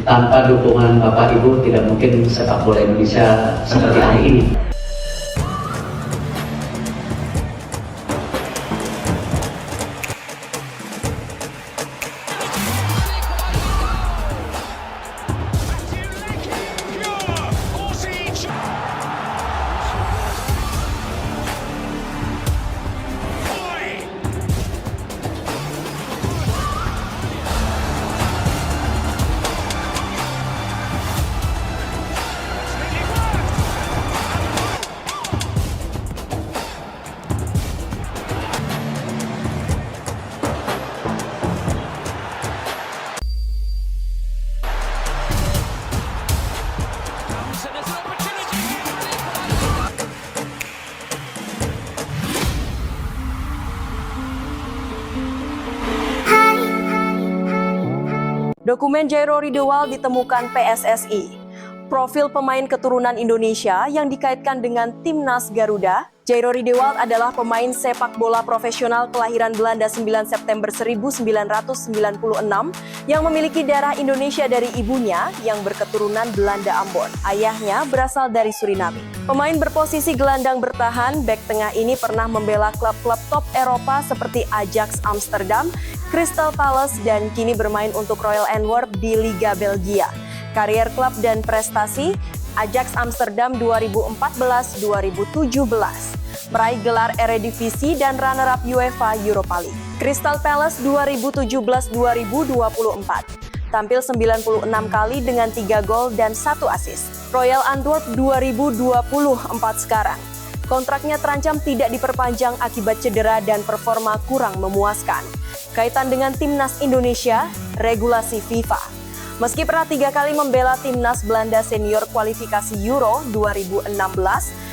Tanpa dukungan Bapak Ibu tidak mungkin sepak bola Indonesia seperti hari ini. Dokumen Jairo Ridewald ditemukan PSSI. Profil pemain keturunan Indonesia yang dikaitkan dengan Timnas Garuda. Jairo Ridewald adalah pemain sepak bola profesional kelahiran Belanda 9 September 1996 yang memiliki darah Indonesia dari ibunya yang berketurunan Belanda Ambon. Ayahnya berasal dari Suriname. Pemain berposisi gelandang bertahan, bek tengah ini pernah membela klub-klub top Eropa seperti Ajax Amsterdam, Crystal Palace, dan kini bermain untuk Royal Antwerp di Liga Belgia. Karier klub dan prestasi, Ajax Amsterdam 2014-2017, meraih gelar Eredivisie dan runner-up UEFA Europa League. Crystal Palace 2017-2024, tampil 96 kali dengan 3 gol dan 1 assist. Royal Antwerp 2024 sekarang. Kontraknya terancam tidak diperpanjang akibat cedera dan performa kurang memuaskan. Kaitan dengan Timnas Indonesia, regulasi FIFA. Meski pernah 3 kali membela Timnas Belanda senior kualifikasi Euro 2016,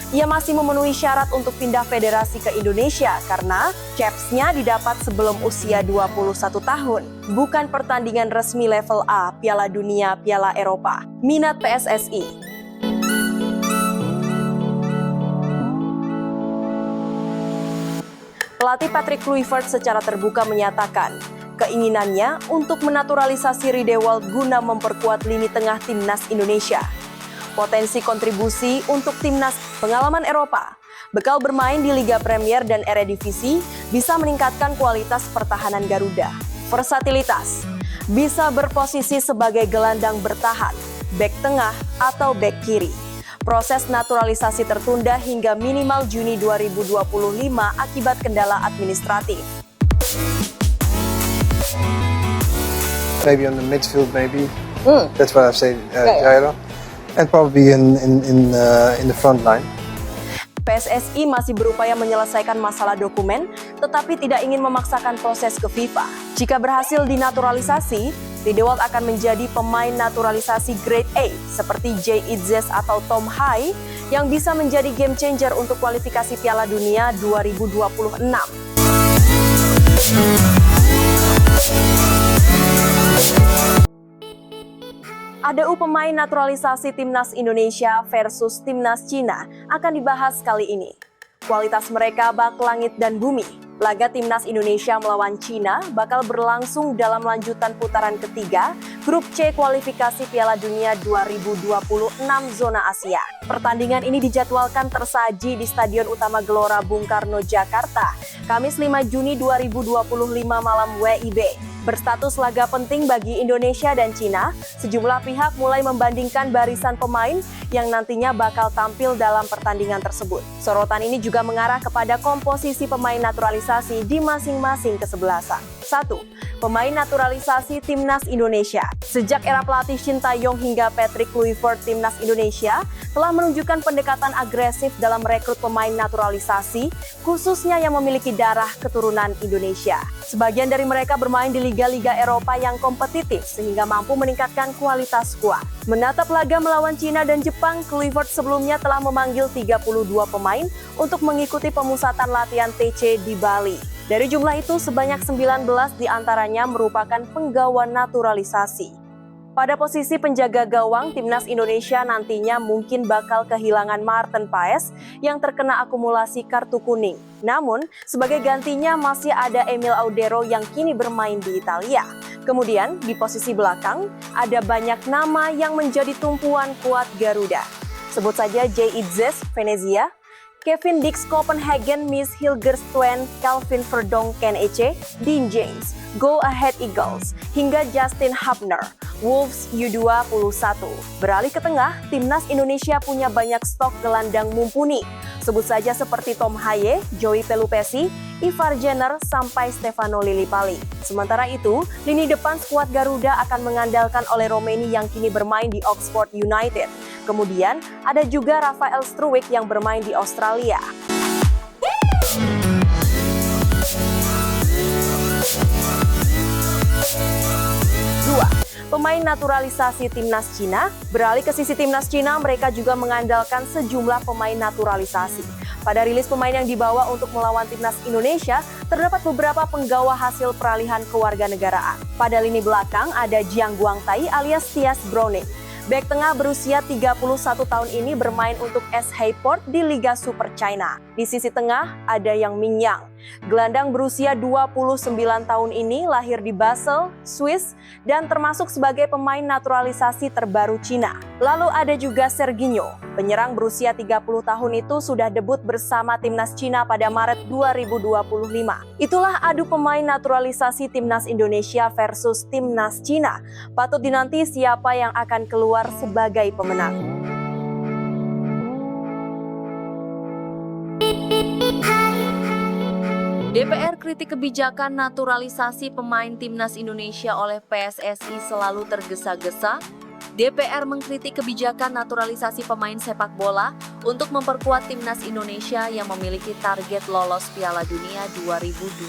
ia masih memenuhi syarat untuk pindah federasi ke Indonesia karena caps-nya didapat sebelum usia 21 tahun. Bukan pertandingan resmi level A, Piala Dunia, Piala Eropa. Minat PSSI. Pelatih Patrick Kluivert secara terbuka menyatakan keinginannya untuk menaturalisasi Ridewald guna memperkuat lini tengah Timnas Indonesia. Potensi kontribusi untuk Timnas, pengalaman Eropa, bekal bermain di Liga Premier dan Eredivisie bisa meningkatkan kualitas pertahanan Garuda. Versatilitas, bisa berposisi sebagai gelandang bertahan, bek tengah atau bek kiri. Proses naturalisasi tertunda hingga minimal Juni 2025 akibat kendala administratif. Maybe on the midfield, maybe. That's what I've said, Jairo. And probably in the front line. PSSI masih berupaya menyelesaikan masalah dokumen, tetapi tidak ingin memaksakan proses ke FIFA. Jika berhasil dinaturalisasi, Ridewald akan menjadi pemain naturalisasi grade A seperti Jay Itzes atau Tom Hai yang bisa menjadi game changer untuk kualifikasi Piala Dunia 2026. ADU pemain naturalisasi Timnas Indonesia versus Timnas Cina akan dibahas kali ini. Kualitas mereka bak langit dan bumi. Laga Timnas Indonesia melawan Cina bakal berlangsung dalam lanjutan putaran ketiga Grup C kualifikasi Piala Dunia 2026 zona Asia. Pertandingan ini dijadwalkan tersaji di Stadion Utama Gelora Bung Karno, Jakarta, Kamis 5 Juni 2025 malam WIB. Berstatus laga penting bagi Indonesia dan Cina, sejumlah pihak mulai membandingkan barisan pemain yang nantinya bakal tampil dalam pertandingan tersebut. Sorotan ini juga mengarah kepada komposisi pemain naturalisasi di masing-masing kesebelasan. 1. Pemain naturalisasi Timnas Indonesia. Sejak era pelatih Shin Tae-yong hingga Patrick Kluivert, Timnas Indonesia telah menunjukkan pendekatan agresif dalam merekrut pemain naturalisasi, khususnya yang memiliki darah keturunan Indonesia. Sebagian dari mereka bermain di liga-liga Eropa yang kompetitif sehingga mampu meningkatkan kualitas skuad. Menatap laga melawan Cina dan Jepang, Kluivert sebelumnya telah memanggil 32 pemain untuk mengikuti pemusatan latihan TC di Bali. Dari jumlah itu, sebanyak 19 diantaranya merupakan penggawa naturalisasi. Pada posisi penjaga gawang, timnas Indonesia nantinya mungkin bakal kehilangan Maarten Paes yang terkena akumulasi kartu kuning. Namun, sebagai gantinya masih ada Emil Audero yang kini bermain di Italia. Kemudian, di posisi belakang, ada banyak nama yang menjadi tumpuan kuat Garuda. Sebut saja Jay Itzes, Venezia, Kevin Dix, Copenhagen, Miss Hilgerstuen, Calvin Verdonk, Ken Eche, Dean James, Go Ahead Eagles, hingga Justin Hubner, Wolves U21. Beralih ke tengah, timnas Indonesia punya banyak stok gelandang mumpuni. Sebut saja seperti Tom Haye, Joey Pelupesi, Ivar Jenner, sampai Stefano Lillipali. Sementara itu, lini depan skuad Garuda akan mengandalkan oleh Romeni yang kini bermain di Oxford United. Kemudian, ada juga Rafael Struwijk yang bermain di Australia. Pemain naturalisasi timnas Cina. Beralih ke sisi timnas Cina, mereka juga mengandalkan sejumlah pemain naturalisasi. Pada rilis pemain yang dibawa untuk melawan timnas Indonesia, terdapat beberapa penggawa hasil peralihan kewarganegaraan. Pada lini belakang ada Jiang Guangtai alias Thias Browning. Bek tengah berusia 31 tahun ini bermain untuk SC Port di Liga Super China. Di sisi tengah ada Yang Mingyang. Gelandang berusia 29 tahun ini lahir di Basel, Swiss, dan termasuk sebagai pemain naturalisasi terbaru Cina. Lalu ada juga Serginho. Penyerang berusia 30 tahun itu sudah debut bersama timnas Cina pada Maret 2025. Itulah adu pemain naturalisasi timnas Indonesia versus timnas Cina. Patut dinanti siapa yang akan keluar sebagai pemenang. DPR kritik kebijakan naturalisasi pemain timnas Indonesia oleh PSSI selalu tergesa-gesa. DPR mengkritik kebijakan naturalisasi pemain sepak bola untuk memperkuat timnas Indonesia yang memiliki target lolos Piala Dunia 2026.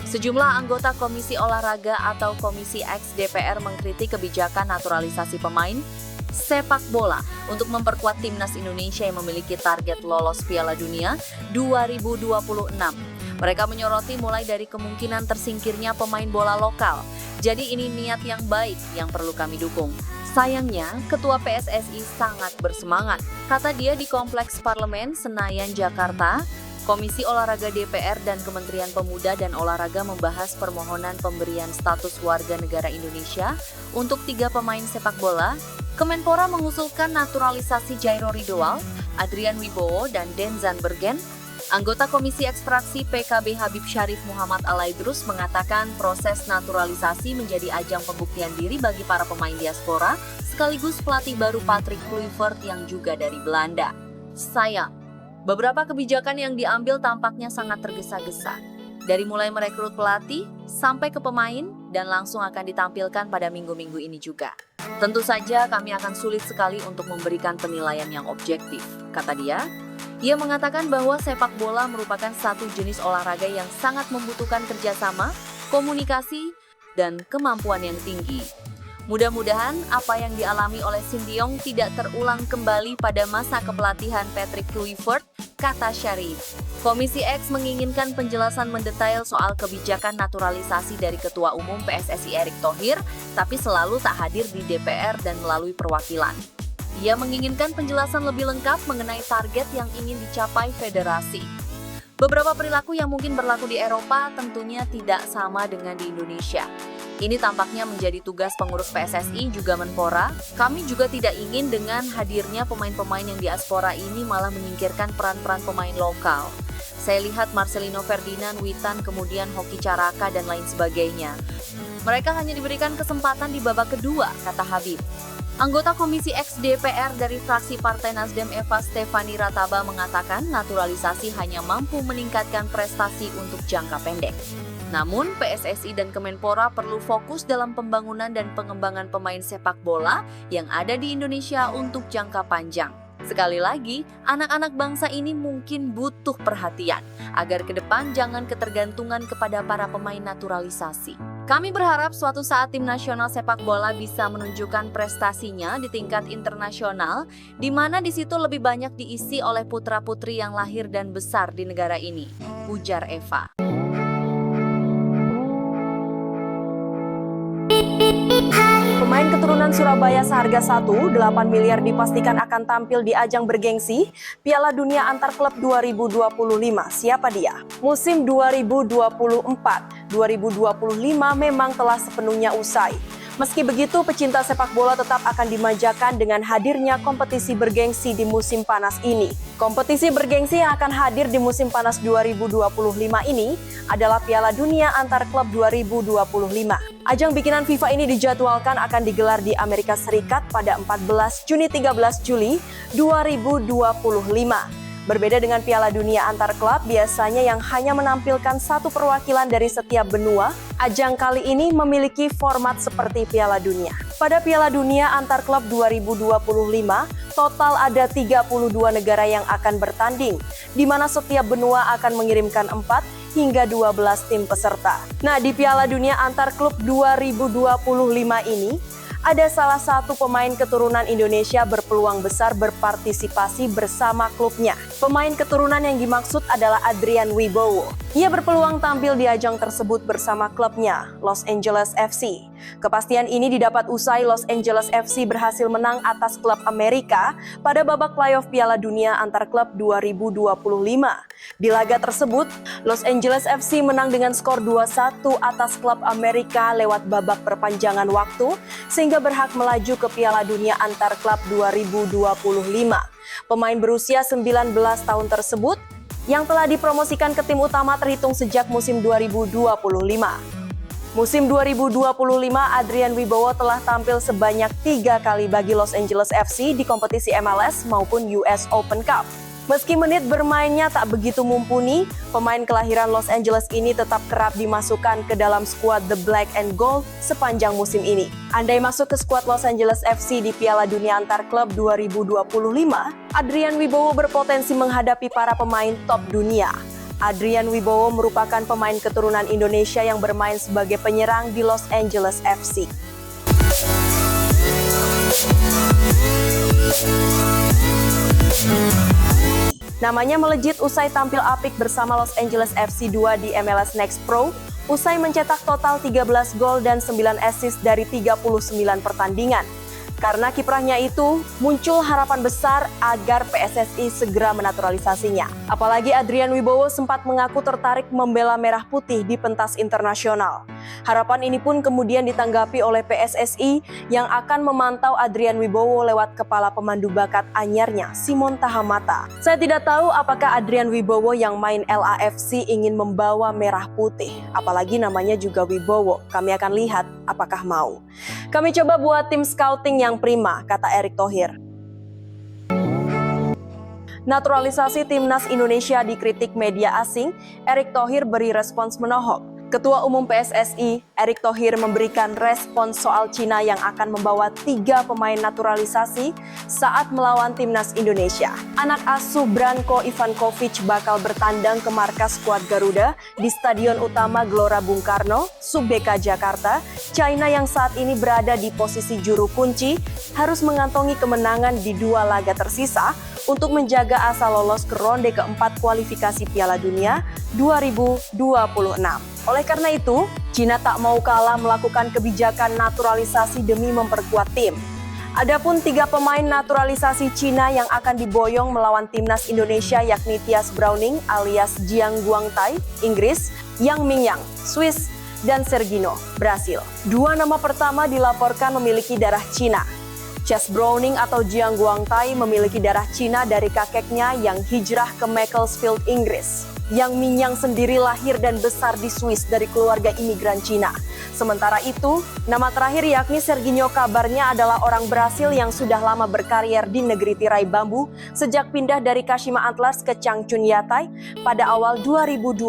Sejumlah anggota Komisi Olahraga atau Komisi X DPR mengkritik kebijakan naturalisasi pemain sepak bola untuk memperkuat timnas Indonesia yang memiliki target lolos Piala Dunia 2026. Mereka menyoroti mulai dari kemungkinan tersingkirnya pemain bola lokal. Jadi ini niat yang baik yang perlu kami dukung. Sayangnya, Ketua PSSI sangat bersemangat. Kata dia di Kompleks Parlemen Senayan, Jakarta, Komisi Olahraga DPR dan Kementerian Pemuda dan Olahraga membahas permohonan pemberian status warga negara Indonesia untuk 3 pemain sepak bola. Kemenpora mengusulkan naturalisasi Jairo Ridowal, Adrian Wibowo, dan Denzan Bergen. Anggota Komisi Ekstraksi PKB Habib Syarif Muhammad Alaidrus mengatakan proses naturalisasi menjadi ajang pembuktian diri bagi para pemain diaspora, sekaligus pelatih baru Patrick Kluivert yang juga dari Belanda. Sayang, beberapa kebijakan yang diambil tampaknya sangat tergesa-gesa. Dari mulai merekrut pelatih, sampai ke pemain, dan langsung akan ditampilkan pada minggu-minggu ini juga. Tentu saja kami akan sulit sekali untuk memberikan penilaian yang objektif, kata dia. Ia mengatakan bahwa sepak bola merupakan satu jenis olahraga yang sangat membutuhkan kerjasama, komunikasi, dan kemampuan yang tinggi. Mudah-mudahan apa yang dialami oleh Sinteyong tidak terulang kembali pada masa kepelatihan Patrick Kluivert, kata Syarif. Komisi X menginginkan penjelasan mendetail soal kebijakan naturalisasi dari Ketua Umum PSSI Erick Thohir, tapi selalu tak hadir di DPR dan melalui perwakilan. Ia menginginkan penjelasan lebih lengkap mengenai target yang ingin dicapai federasi. Beberapa perilaku yang mungkin berlaku di Eropa tentunya tidak sama dengan di Indonesia. Ini tampaknya menjadi tugas pengurus PSSI juga Menpora. Kami juga tidak ingin dengan hadirnya pemain-pemain yang diaspora ini malah menyingkirkan peran-peran pemain lokal. Saya lihat Marcelino Ferdinand, Witan, kemudian Hoki Caraka, dan lain sebagainya. Mereka hanya diberikan kesempatan di babak kedua, kata Habib. Anggota Komisi X DPR dari fraksi Partai Nasdem Eva Stefani Rataba mengatakan naturalisasi hanya mampu meningkatkan prestasi untuk jangka pendek. Namun, PSSI dan Kemenpora perlu fokus dalam pembangunan dan pengembangan pemain sepak bola yang ada di Indonesia untuk jangka panjang. Sekali lagi, anak-anak bangsa ini mungkin butuh perhatian agar ke depan jangan ketergantungan kepada para pemain naturalisasi. Kami berharap suatu saat tim nasional sepak bola bisa menunjukkan prestasinya di tingkat internasional, di mana di situ lebih banyak diisi oleh putra-putri yang lahir dan besar di negara ini, ujar Eva. Pemain Surabaya seharga 8 miliar dipastikan akan tampil di ajang bergengsi Piala Dunia Antar Klub 2025. Siapa dia? Musim 2024-2025 memang telah sepenuhnya usai. Meski begitu, pecinta sepak bola tetap akan dimanjakan dengan hadirnya kompetisi bergengsi di musim panas ini. Kompetisi bergengsi yang akan hadir di musim panas 2025 ini adalah Piala Dunia Antar Klub 2025. Ajang bikinan FIFA ini dijadwalkan akan digelar di Amerika Serikat pada 14 Juni 13 Juli 2025. Berbeda dengan Piala Dunia Antar Klub, biasanya yang hanya menampilkan satu perwakilan dari setiap benua, ajang kali ini memiliki format seperti Piala Dunia. Pada Piala Dunia Antar Klub 2025, total ada 32 negara yang akan bertanding, di mana setiap benua akan mengirimkan 4 hingga 12 tim peserta. Nah, di Piala Dunia Antar Klub 2025 ini, ada salah satu pemain keturunan Indonesia berpeluang besar berpartisipasi bersama klubnya. Pemain keturunan yang dimaksud adalah Adrian Wibowo. Ia berpeluang tampil di ajang tersebut bersama klubnya, Los Angeles FC. Kepastian ini didapat usai Los Angeles FC berhasil menang atas klub Amerika pada babak playoff Piala Dunia Antar Klub 2025. Di laga tersebut, Los Angeles FC menang dengan skor 2-1 atas klub Amerika lewat babak perpanjangan waktu, sehingga berhak melaju ke Piala Dunia Antar Klub 2025. Pemain berusia 19 tahun tersebut yang telah dipromosikan ke tim utama terhitung sejak musim 2025. Musim 2025, Adrian Wibowo telah tampil sebanyak 3 kali bagi Los Angeles FC di kompetisi MLS maupun US Open Cup. Meski menit bermainnya tak begitu mumpuni, pemain kelahiran Los Angeles ini tetap kerap dimasukkan ke dalam skuad The Black and Gold sepanjang musim ini. Andai masuk ke skuad Los Angeles FC di Piala Dunia Antar Klub 2025, Adrian Wibowo berpotensi menghadapi para pemain top dunia. Adrian Wibowo merupakan pemain keturunan Indonesia yang bermain sebagai penyerang di Los Angeles FC. Namanya melejit usai tampil apik bersama Los Angeles FC 2 di MLS Next Pro, usai mencetak total 13 gol dan 9 assist dari 39 pertandingan. Karena kiprahnya itu, muncul harapan besar agar PSSI segera menaturalisasinya. Apalagi Adrian Wibowo sempat mengaku tertarik membela merah putih di pentas internasional. Harapan ini pun kemudian ditanggapi oleh PSSI yang akan memantau Adrian Wibowo lewat kepala pemandu bakat anyarnya, Simon Tahamata. Saya tidak tahu apakah Adrian Wibowo yang main LAFC ingin membawa merah putih, apalagi namanya juga Wibowo. Kami akan lihat apakah mau. Kami coba buat tim scouting yang prima, kata Erick Thohir. Naturalisasi timnas Indonesia dikritik media asing, Erick Thohir beri respons menohok. Ketua Umum PSSI, Erick Thohir memberikan respons soal Cina yang akan membawa 3 pemain naturalisasi saat melawan timnas Indonesia. Anak asuh Branko Ivankovic bakal bertandang ke markas skuad Garuda di Stadion Utama Gelora Bung Karno, Sub-BK Jakarta. China yang saat ini berada di posisi juru kunci harus mengantongi kemenangan di 2 laga tersisa untuk menjaga asa lolos ke ronde keempat kualifikasi Piala Dunia 2026. Oleh karena itu, Cina tak mau kalah melakukan kebijakan naturalisasi demi memperkuat tim. Adapun 3 pemain naturalisasi Cina yang akan diboyong melawan timnas Indonesia yakni Thias Browning alias Jiang Guangtai, Inggris, Yang Mingyang, Swiss, dan Sergino, Brasil. 2 nama pertama dilaporkan memiliki darah Cina. Thias Browning atau Jiang Guangtai memiliki darah Cina dari kakeknya yang hijrah ke Macclesfield, Inggris. Yang Mingyang sendiri lahir dan besar di Swiss dari keluarga imigran Cina. Sementara itu, nama terakhir yakni Serginho kabarnya adalah orang Brasil yang sudah lama berkarier di negeri tirai bambu sejak pindah dari Kashima Antlers ke Changchun Yatai pada awal 2020.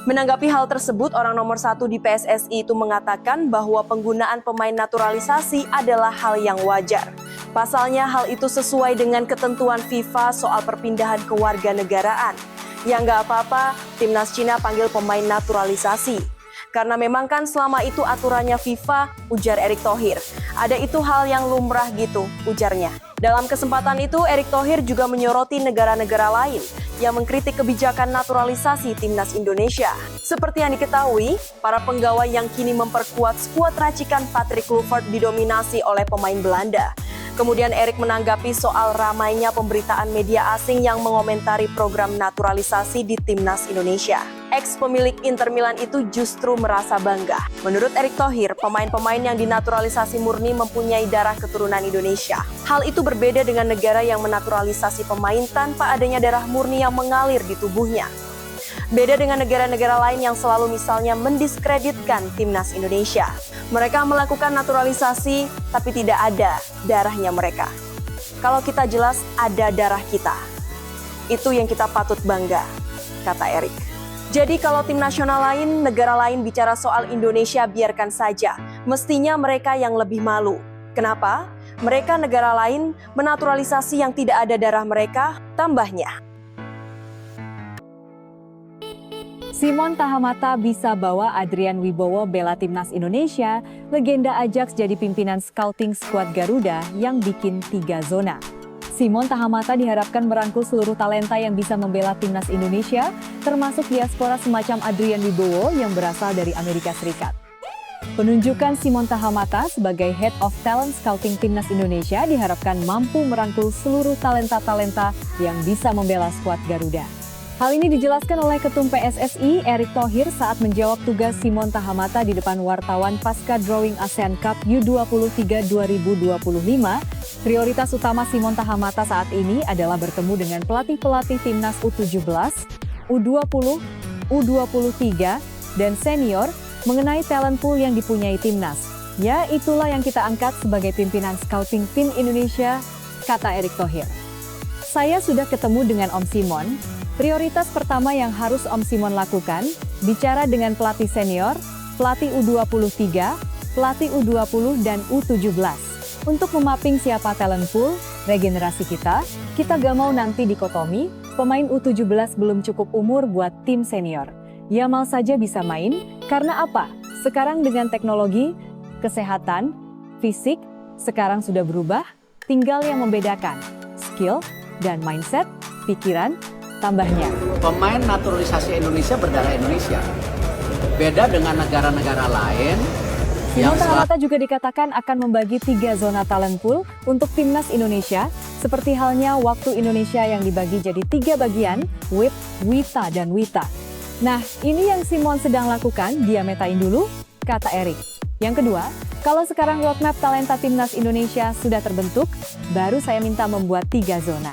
Menanggapi hal tersebut, orang nomor 1 di PSSI itu mengatakan bahwa penggunaan pemain naturalisasi adalah hal yang wajar. Pasalnya hal itu sesuai dengan ketentuan FIFA soal perpindahan kewarganegaraan. Ya nggak apa-apa, timnas Cina panggil pemain naturalisasi. Karena memang kan selama itu aturannya FIFA, ujar Erick Thohir. Ada itu hal yang lumrah gitu, ujarnya. Dalam kesempatan itu, Erick Thohir juga menyoroti negara-negara lain yang mengkritik kebijakan naturalisasi timnas Indonesia. Seperti yang diketahui, para penggawa yang kini memperkuat skuad racikan Patrick Kluivert didominasi oleh pemain Belanda. Kemudian Erick menanggapi soal ramainya pemberitaan media asing yang mengomentari program naturalisasi di timnas Indonesia. Ex pemilik Inter Milan itu justru merasa bangga. Menurut Erick Thohir, pemain-pemain yang dinaturalisasi murni mempunyai darah keturunan Indonesia. Hal itu berbeda dengan negara yang menaturalisasi pemain tanpa adanya darah murni yang mengalir di tubuhnya. Beda dengan negara-negara lain yang selalu misalnya mendiskreditkan timnas Indonesia. Mereka melakukan naturalisasi, tapi tidak ada darahnya mereka. Kalau kita jelas ada darah kita. Itu yang kita patut bangga, kata Erick. Jadi kalau tim nasional lain, negara lain bicara soal Indonesia biarkan saja. Mestinya mereka yang lebih malu. Kenapa? Mereka negara lain menaturalisasi yang tidak ada darah mereka, tambahnya. Simon Tahamata bisa bawa Adrian Wibowo bela timnas Indonesia, legenda Ajax jadi pimpinan scouting skuad Garuda yang bikin 3 zona. Simon Tahamata diharapkan merangkul seluruh talenta yang bisa membela timnas Indonesia, termasuk diaspora semacam Adrian Wibowo yang berasal dari Amerika Serikat. Penunjukan Simon Tahamata sebagai Head of Talent Scouting Timnas Indonesia diharapkan mampu merangkul seluruh talenta-talenta yang bisa membela skuad Garuda. Hal ini dijelaskan oleh Ketum PSSI Erick Thohir saat menjawab tugas Simon Tahamata di depan wartawan pasca drawing ASEAN Cup U23 2025. Prioritas utama Simon Tahamata saat ini adalah bertemu dengan pelatih-pelatih timnas U17, U20, U23, dan senior mengenai talent pool yang dipunyai timnas. Ya, itulah yang kita angkat sebagai pimpinan scouting tim Indonesia, kata Erick Thohir. Saya sudah ketemu dengan Om Simon. Prioritas pertama yang harus Om Simon lakukan, bicara dengan pelatih senior, pelatih U23, pelatih U20 dan U17. Untuk memapping siapa talent pool, regenerasi kita gak mau nanti dikotomi, pemain U17 belum cukup umur buat tim senior. Yamal saja bisa main, karena apa? Sekarang dengan teknologi, kesehatan, fisik, sekarang sudah berubah, tinggal yang membedakan, skill dan mindset, pikiran, tambahnya. Pemain naturalisasi Indonesia berdarah Indonesia. Beda dengan negara-negara lain. Simon Tahamata juga dikatakan akan membagi 3 zona talent pool untuk timnas Indonesia, seperti halnya waktu Indonesia yang dibagi jadi 3 bagian, WIP, WITA, dan WITA. Nah, ini yang Simon sedang lakukan, dia metain dulu, kata Erick. Yang kedua, kalau sekarang roadmap talenta timnas Indonesia sudah terbentuk, baru saya minta membuat 3 zona.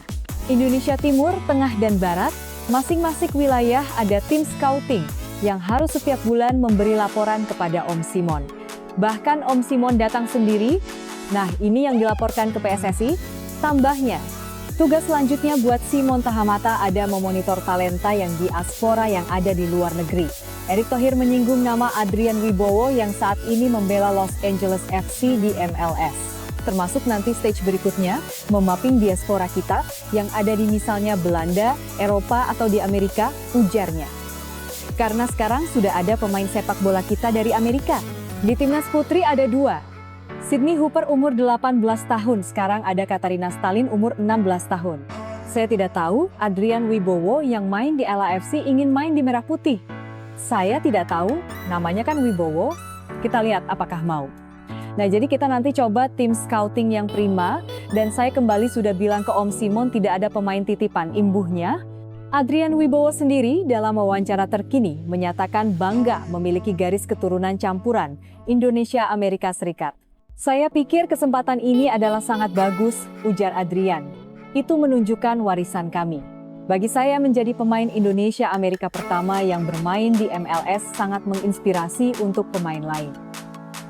Indonesia Timur, Tengah, dan Barat, masing-masing wilayah ada tim scouting yang harus setiap bulan memberi laporan kepada Om Simon. Bahkan Om Simon datang sendiri, nah ini yang dilaporkan ke PSSI, tambahnya. Tugas selanjutnya buat Simon Tahamata ada memonitor talenta yang diaspora yang ada di luar negeri. Erick Thohir menyinggung nama Adrian Wibowo yang saat ini membela Los Angeles FC di MLS. Termasuk nanti stage berikutnya, memapping diaspora kita yang ada di misalnya Belanda, Eropa, atau di Amerika, ujarnya. Karena sekarang sudah ada pemain sepak bola kita dari Amerika. Di timnas putri ada 2. Sydney Hooper umur 18 tahun, sekarang ada Katarina Stalin umur 16 tahun. Saya tidak tahu Adrian Wibowo yang main di LAFC ingin main di Merah Putih. Saya tidak tahu, namanya kan Wibowo, kita lihat apakah mau. Nah, jadi kita nanti coba tim scouting yang prima, dan saya kembali sudah bilang ke Om Simon tidak ada pemain titipan imbuhnya. Adrian Wibowo sendiri dalam wawancara terkini menyatakan bangga memiliki garis keturunan campuran Indonesia-Amerika Serikat. Saya pikir kesempatan ini adalah sangat bagus, ujar Adrian. Itu menunjukkan warisan kami. Bagi saya menjadi pemain Indonesia-Amerika pertama yang bermain di MLS sangat menginspirasi untuk pemain lain.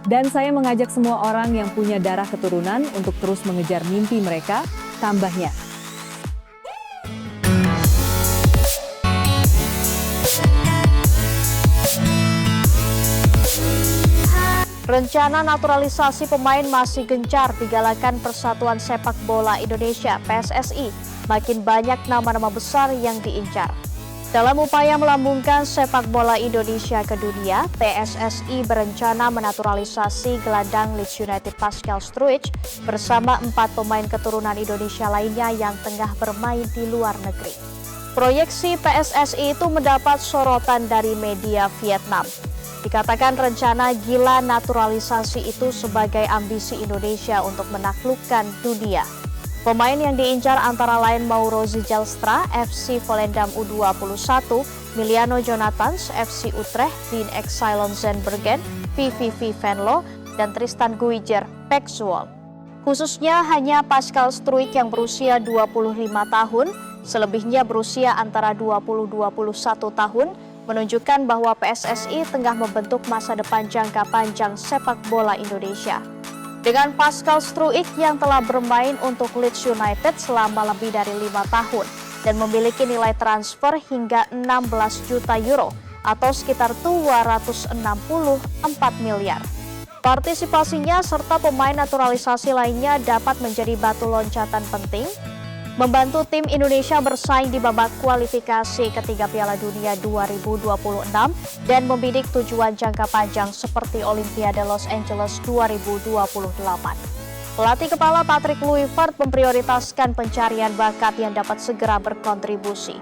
Dan saya mengajak semua orang yang punya darah keturunan untuk terus mengejar mimpi mereka, tambahnya. Rencana naturalisasi pemain masih gencar digalakan Persatuan Sepak Bola Indonesia (PSSI). Makin banyak nama-nama besar yang diincar. Dalam upaya melambungkan sepak bola Indonesia ke dunia, PSSI berencana menaturalisasi gelandang Leeds United Pascal Struijk bersama 4 pemain keturunan Indonesia lainnya yang tengah bermain di luar negeri. Proyeksi PSSI itu mendapat sorotan dari media Vietnam. Dikatakan rencana gila naturalisasi itu sebagai ambisi Indonesia untuk menaklukkan dunia. Pemain yang diincar antara lain Mauro Zijlstra, FC Volendam U21, Miliano Jonathans, FC Utrecht, Dean Exilon Zandbergen, VVV Venlo, dan Tristan Guijer, PEC Zwolle. Khususnya hanya Pascal Struijk yang berusia 25 tahun, selebihnya berusia antara 20-21 tahun, menunjukkan bahwa PSSI tengah membentuk masa depan jangka panjang sepak bola Indonesia. Dengan Pascal Struijk yang telah bermain untuk Leeds United selama lebih dari 5 tahun dan memiliki nilai transfer hingga 16 juta euro atau sekitar 264 miliar. Partisipasinya serta pemain naturalisasi lainnya dapat menjadi batu loncatan penting, membantu tim Indonesia bersaing di babak kualifikasi ketiga Piala Dunia 2026 dan membidik tujuan jangka panjang seperti Olimpiade Los Angeles 2028. Pelatih kepala Patrick Kluivert memprioritaskan pencarian bakat yang dapat segera berkontribusi.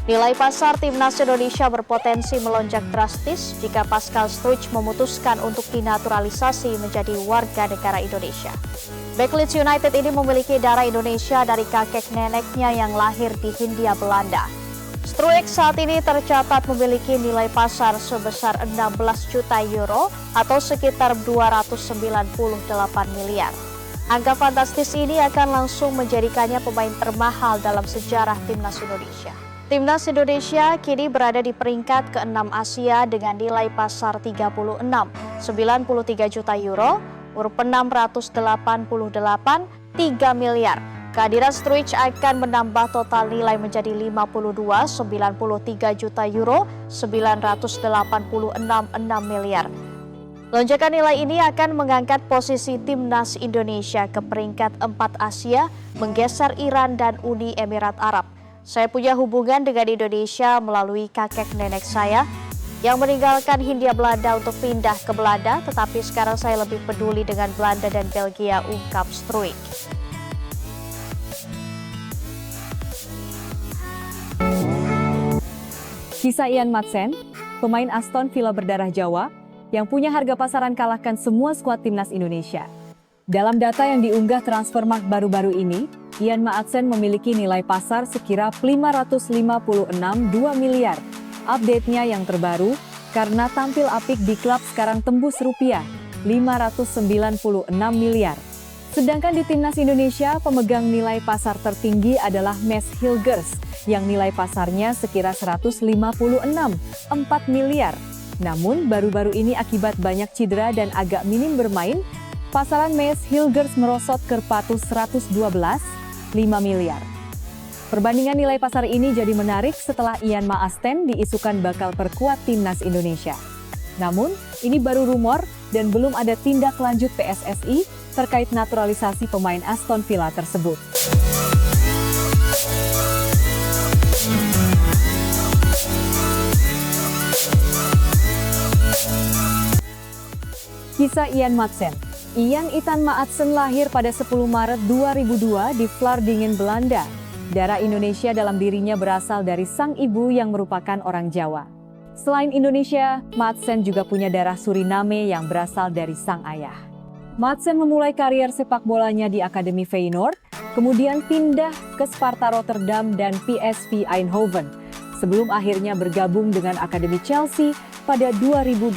Nilai pasar timnas Indonesia berpotensi melonjak drastis jika Pascal Struijk memutuskan untuk dinaturalisasi menjadi warga negara Indonesia. Bek Leeds United ini memiliki darah Indonesia dari kakek neneknya yang lahir di Hindia Belanda. Struijk saat ini tercatat memiliki nilai pasar sebesar 16 juta euro atau sekitar 298 miliar. Angka fantastis ini akan langsung menjadikannya pemain termahal dalam sejarah timnas Indonesia. Timnas Indonesia kini berada di peringkat ke-6 Asia dengan nilai pasar 93 juta euro, Urpen 688, 3 miliar. Kehadiran Struijk akan menambah total nilai menjadi 93 juta euro, 986 miliar. Lonjakan nilai ini akan mengangkat posisi timnas Indonesia ke peringkat 4 Asia, menggeser Iran dan Uni Emirat Arab. Saya punya hubungan dengan Indonesia melalui kakek nenek saya yang meninggalkan Hindia Belanda untuk pindah ke Belanda, tetapi sekarang saya lebih peduli dengan Belanda dan Belgia, ungkap Struijk. Kisah Ian Maatsen, pemain Aston Villa berdarah Jawa, yang punya harga pasaran kalahkan semua skuad timnas Indonesia. Dalam data yang diunggah Transfermarkt baru-baru ini, Ian Maatsen memiliki nilai pasar sekira 556,2 miliar. Update-nya yang terbaru, karena tampil apik di klub sekarang tembus rupiah 596 miliar. Sedangkan di timnas Indonesia, pemegang nilai pasar tertinggi adalah Mads Hilgers yang nilai pasarnya sekira 156,4 miliar. Namun baru-baru ini akibat banyak cedera dan agak minim bermain, pasaran Mads Hilgers merosot ke 412,5 miliar. Perbandingan nilai pasar ini jadi menarik setelah Ian Maatsen diisukan bakal perkuat timnas Indonesia. Namun, ini baru rumor dan belum ada tindak lanjut PSSI terkait naturalisasi pemain Aston Villa tersebut. Kisah Ian Maatsen. Ian Ethan Maatsen lahir pada 10 Maret 2002 di Vlaardingen, Belanda. Darah Indonesia dalam dirinya berasal dari sang ibu yang merupakan orang Jawa. Selain Indonesia, Maatsen juga punya darah Suriname yang berasal dari sang ayah. Maatsen memulai karier sepak bolanya di Akademi Feyenoord, kemudian pindah ke Sparta Rotterdam dan PSV Eindhoven, sebelum akhirnya bergabung dengan Akademi Chelsea pada 2018.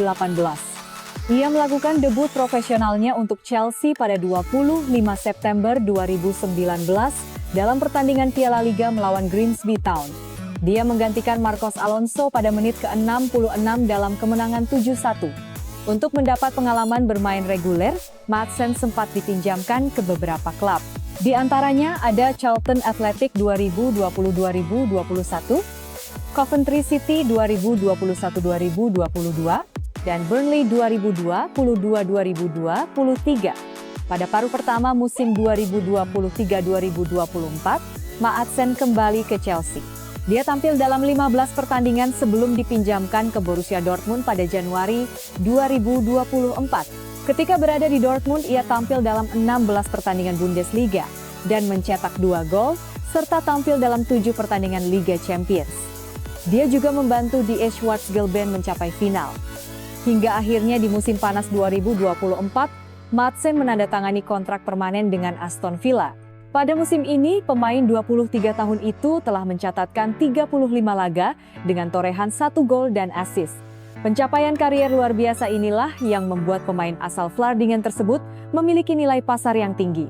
Ia melakukan debut profesionalnya untuk Chelsea pada 25 September 2019 dalam pertandingan Piala Liga melawan Grimsby Town. Dia menggantikan Marcos Alonso pada menit ke-66 dalam kemenangan 7-1. Untuk mendapat pengalaman bermain reguler, Maatsen sempat dipinjamkan ke beberapa klub. Di antaranya ada Charlton Athletic 2020-2021, Coventry City 2021-2022, dan Burnley 2022-2023. Pada paruh pertama musim 2023-2024, Maatsen kembali ke Chelsea. Dia tampil dalam 15 pertandingan sebelum dipinjamkan ke Borussia Dortmund pada Januari 2024. Ketika berada di Dortmund, ia tampil dalam 16 pertandingan Bundesliga dan mencetak 2 gol, serta tampil dalam 7 pertandingan Liga Champions. Dia juga membantu die Schwarz-Gelben mencapai final. Hingga akhirnya di musim panas 2024, Madsen menandatangani kontrak permanen dengan Aston Villa. Pada musim ini, pemain 23 tahun itu telah mencatatkan 35 laga dengan torehan 1 gol dan assist. Pencapaian karier luar biasa inilah yang membuat pemain asal Vlaardingen tersebut memiliki nilai pasar yang tinggi.